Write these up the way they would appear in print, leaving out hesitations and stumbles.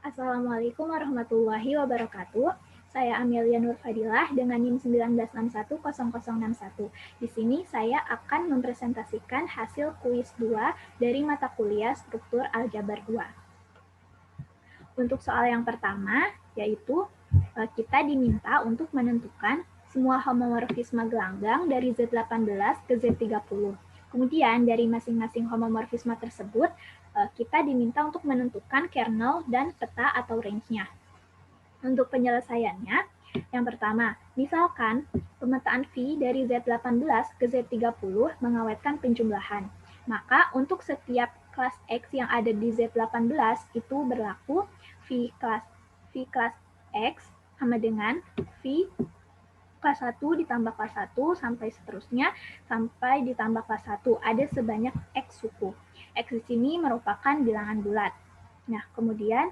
Assalamualaikum warahmatullahi wabarakatuh. Saya Amelia Nur Fadilah dengan NIM 19610061. Di sini saya akan mempresentasikan hasil kuis 2 dari mata kuliah struktur aljabar 2. Untuk soal yang pertama, yaitu kita diminta untuk menentukan semua homomorfisme gelanggang dari Z18 ke Z30. Kemudian dari masing-masing homomorfisme tersebut, kita diminta untuk menentukan kernel dan peta atau range-nya. Untuk penyelesaiannya, yang pertama, misalkan pemetaan V dari Z18 ke Z30 mengawetkan penjumlahan. Maka untuk setiap kelas X yang ada di Z18 itu berlaku V kelas X sama dengan V kelas 1 ditambah kelas 1 sampai seterusnya sampai ditambah kelas 1 ada sebanyak X suku. X di sini merupakan bilangan bulat. Nah, kemudian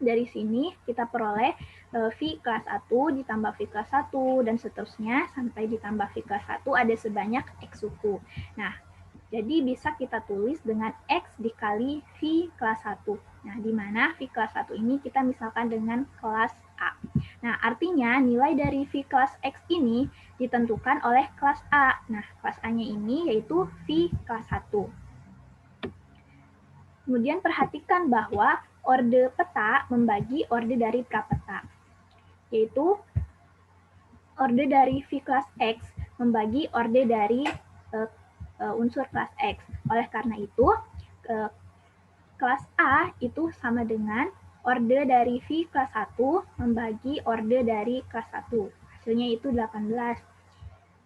dari sini kita peroleh V kelas 1 ditambah V kelas 1 dan seterusnya sampai ditambah V kelas 1 ada sebanyak X suku. Nah, jadi bisa kita tulis dengan X dikali V kelas 1. Nah, di mana V kelas 1 ini kita misalkan dengan kelas A. Nah, artinya nilai dari V kelas X ini ditentukan oleh kelas A. Nah, kelas A-nya ini yaitu V kelas 1. Kemudian perhatikan bahwa orde peta membagi orde dari prapeta, yaitu orde dari V kelas X membagi orde dari unsur kelas X. Oleh karena itu, kelas A itu sama dengan orde dari V kelas 1 membagi orde dari kelas 1. Hasilnya itu 18.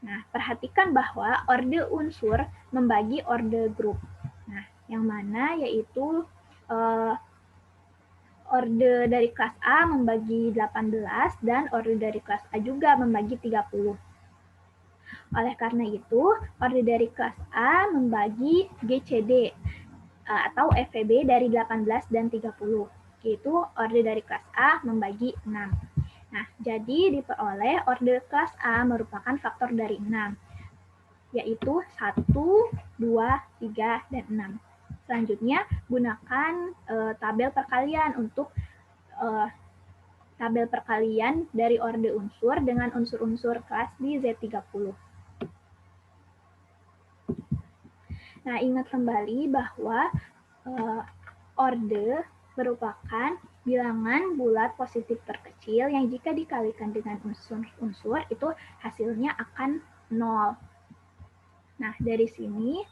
Nah, perhatikan bahwa orde unsur membagi orde grup. Nah, yang mana yaitu orde dari kelas A membagi 18 dan orde dari kelas A juga membagi 30. Oleh karena itu, orde dari kelas A membagi GCD atau FVB dari 18 dan 30. Yaitu orde dari kelas A membagi 6. Nah, jadi diperoleh orde kelas A merupakan faktor dari 6, yaitu 1, 2, 3, dan 6. Selanjutnya, gunakan tabel perkalian untuk tabel perkalian dari orde unsur dengan unsur-unsur kelas di Z30. Nah, ingat kembali bahwa orde merupakan bilangan bulat positif terkecil yang jika dikalikan dengan unsur-unsur itu hasilnya akan 0. Nah, dari sini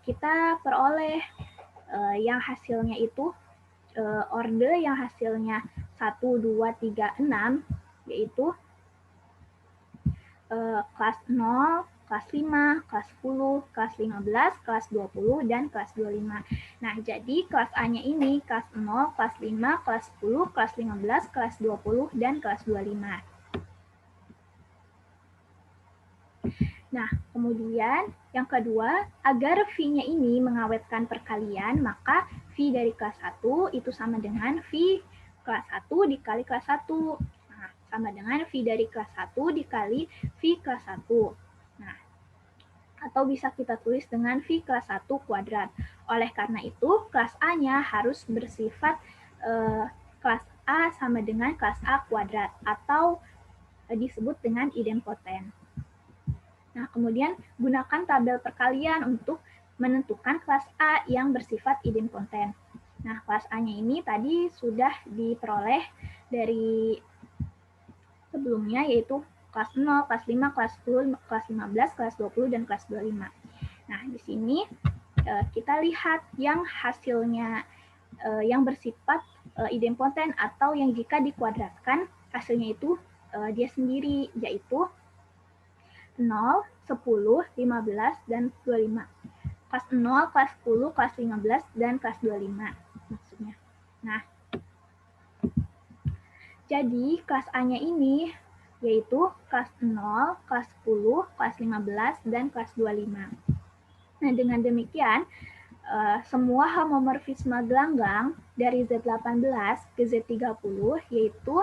kita peroleh yang hasilnya itu orde yang hasilnya 1, 2, 3, 6 yaitu kelas 0, kelas 5, kelas 10, kelas 15, kelas 20, dan kelas 25. Nah, jadi kelas A-nya ini kelas 0, kelas 5, kelas 10, kelas 15, kelas 20, dan kelas 25. Nah, kemudian yang kedua, agar V-nya ini mengawetkan perkalian, maka V dari kelas 1 itu sama dengan V kelas 1 dikali kelas 1. Nah, sama dengan V dari kelas 1 dikali V kelas 1. Nah, atau bisa kita tulis dengan V kelas 1 kuadrat. Oleh karena itu, kelas A-nya harus bersifat kelas A sama dengan kelas A kuadrat atau disebut dengan idempoten. Nah, kemudian gunakan tabel perkalian untuk menentukan kelas A yang bersifat idempoten. Nah, kelas A-nya ini tadi sudah diperoleh dari sebelumnya, yaitu kelas 0, kelas 5, kelas 10, kelas 15, kelas 20, dan kelas 25. Nah, di sini kita lihat yang hasilnya yang bersifat idempoten atau yang jika dikuadratkan hasilnya itu dia sendiri, yaitu 0, 10, 15, dan 25. Kelas 0, kelas 10, kelas 15, dan kelas 25 maksudnya. Nah, jadi kelas A-nya ini yaitu kelas 0, kelas 10, kelas 15, dan kelas 25. Nah, dengan demikian, semua homomorfisme gelanggang dari Z18 ke Z30 yaitu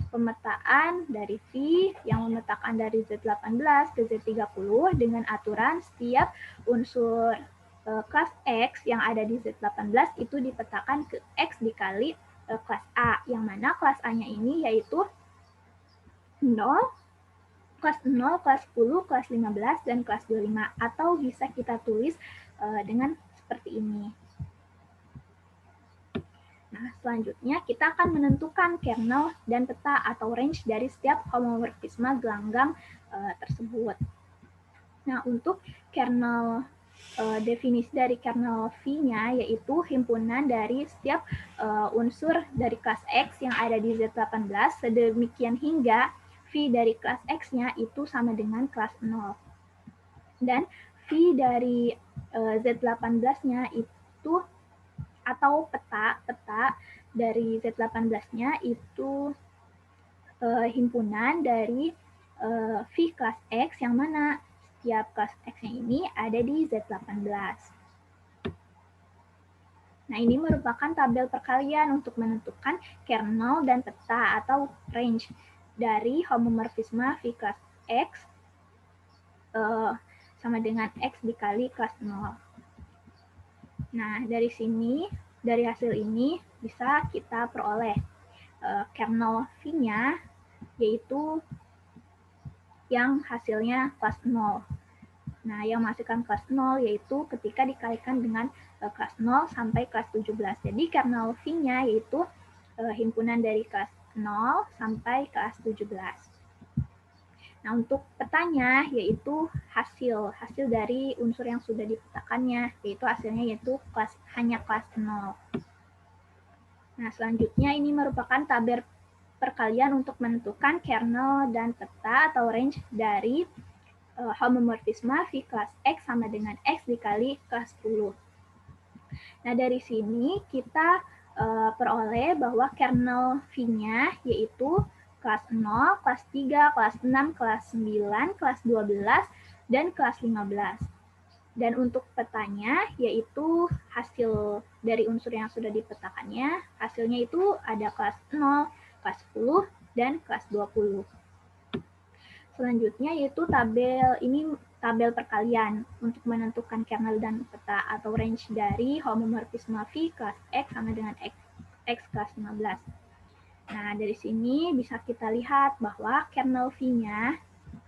pemetaan dari V yang memetakan dari Z18 ke Z30 dengan aturan setiap unsur kelas X yang ada di Z18 itu dipetakan ke X dikali kelas A, yang mana kelas A-nya ini yaitu 0, kelas 0, kelas 10, kelas 15, dan kelas 25. Atau bisa kita tulis dengan seperti ini. Nah, selanjutnya kita akan menentukan kernel dan peta atau range dari setiap homomorfisme gelanggang tersebut. Nah, untuk kernel, definisi dari kernel V-nya yaitu himpunan dari setiap unsur dari kelas X yang ada di Z18, sedemikian hingga V dari kelas X-nya itu sama dengan kelas 0. Dan V dari Z18-nya itu atau peta dari Z18-nya itu himpunan dari V kelas X yang mana setiap kelas X-nya ini ada di Z18. Nah, ini merupakan tabel perkalian untuk menentukan kernel dan peta atau range dari homomorfisme V kelas X sama dengan X dikali kelas 0. Nah, dari sini, dari hasil ini bisa kita peroleh kernel V-nya yaitu yang hasilnya kelas 0. Nah, yang menghasilkan kelas 0 yaitu ketika dikalikan dengan kelas 0 sampai kelas 17. Jadi kernel V-nya yaitu himpunan dari kelas 0 sampai kelas 17. Nah, untuk petanya yaitu hasil dari unsur yang sudah dipetakannya, yaitu hasilnya yaitu hanya kelas 0. Nah, selanjutnya ini merupakan tabel perkalian untuk menentukan kernel dan peta atau range dari homomorfisme V kelas X sama dengan X dikali kelas 10. Nah, dari sini kita peroleh bahwa kernel V-nya yaitu kelas 0, kelas 3, kelas 6, kelas 9, kelas 12, dan kelas 15. Dan untuk petanya yaitu hasil dari unsur yang sudah dipetakannya, hasilnya itu ada kelas 0, kelas 10, dan kelas 20. Selanjutnya yaitu tabel perkalian untuk menentukan kernel dan peta atau range dari homomorfisme V kelas X sama dengan X kelas 15. Nah, dari sini bisa kita lihat bahwa kernel V-nya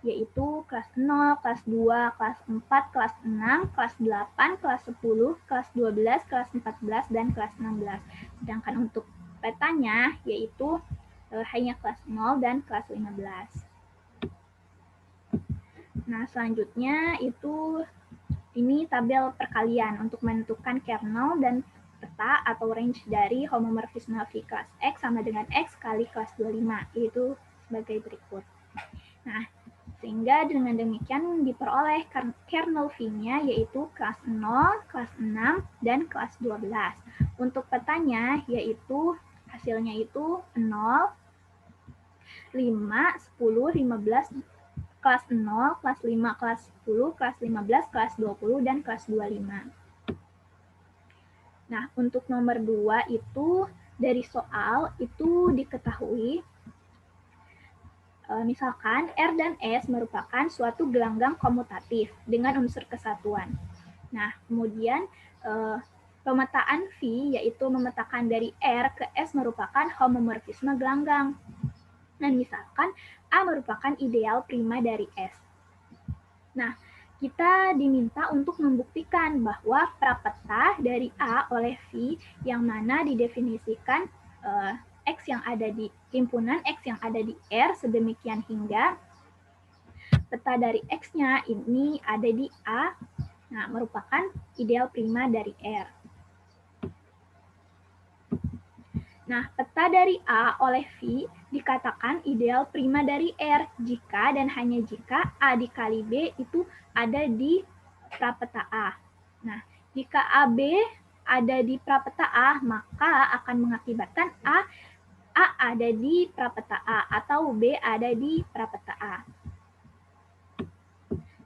yaitu kelas 0, kelas 2, kelas 4, kelas 6, kelas 8, kelas 10, kelas 12, kelas 14, dan kelas 16. Sedangkan untuk petanya yaitu hanya kelas 0 dan kelas 15. Nah, selanjutnya ini tabel perkalian untuk menentukan kernel dan peta atau range dari homomorfisme V kelas X sama dengan X kali kelas 25, yaitu sebagai berikut. Nah, sehingga dengan demikian diperoleh kernel V-nya yaitu kelas 0, kelas 6, dan kelas 12. Untuk petanya yaitu hasilnya itu 0, 5, 10, 15, kelas 0, kelas 5, kelas 10, kelas 15, kelas 20, dan kelas 25. Nah, untuk nomor 2 itu dari soal itu diketahui misalkan R dan S merupakan suatu gelanggang komutatif dengan unsur kesatuan. Nah, kemudian pemetaan V yaitu memetakan dari R ke S merupakan homomorfisme gelanggang. Dan misalkan A merupakan ideal prima dari S. Nah, kita diminta untuk membuktikan bahwa prapeta dari A oleh V yang mana didefinisikan X yang ada di himpunan X yang ada di R sedemikian hingga peta dari X-nya ini ada di A, nah merupakan ideal prima dari R. Nah, peta dari A oleh V dikatakan ideal prima dari R jika dan hanya jika A dikali B itu ada di prapeta A. Nah, jika AB ada di prapeta A, maka akan mengakibatkan A ada di prapeta A atau B ada di prapeta A.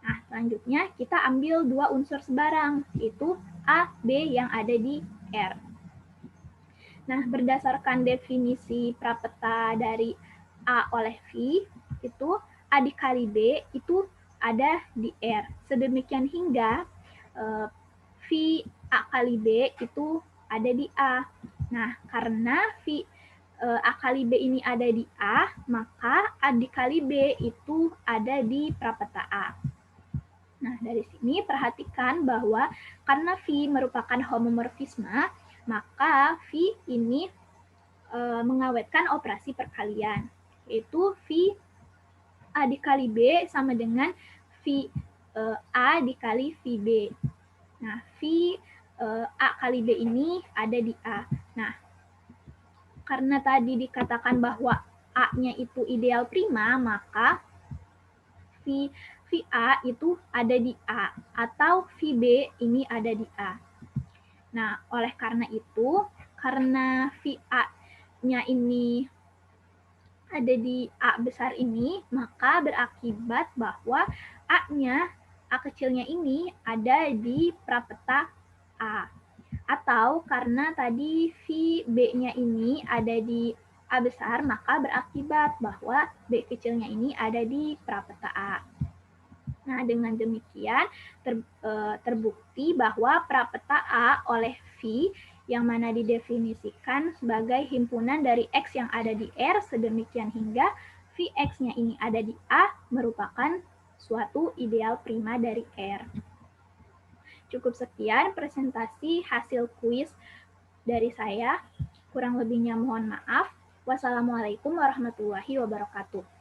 Nah, selanjutnya kita ambil dua unsur sebarang, yaitu A, B yang ada di R. Nah, berdasarkan definisi prapeta dari A oleh V, itu A dikali B itu ada di R. Sedemikian hingga V A kali B itu ada di A. Nah, karena A kali B ini ada di A, maka A dikali B itu ada di prapeta A. Nah, dari sini perhatikan bahwa karena V merupakan homomorfisme, maka V ini mengawetkan operasi perkalian, yaitu V A dikali B sama dengan V A dikali VB. Nah, V A kali B ini ada di A. Nah, karena tadi dikatakan bahwa A-nya itu ideal prima, maka VA itu ada di A, atau VB ini ada di A. Nah, oleh karena itu, karena VA-nya ini ada di A besar ini, maka berakibat bahwa A kecilnya ini ada di prapeta A. Atau karena tadi VB-nya ini ada di A besar, maka berakibat bahwa B kecilnya ini ada di prapeta A. Nah, dengan demikian terbukti bahwa prapeta A oleh V yang mana didefinisikan sebagai himpunan dari X yang ada di R sedemikian hingga Vx-nya ini ada di A merupakan suatu ideal prima dari R. Cukup sekian presentasi hasil kuis dari saya. Kurang lebihnya mohon maaf. Wassalamualaikum warahmatullahi wabarakatuh.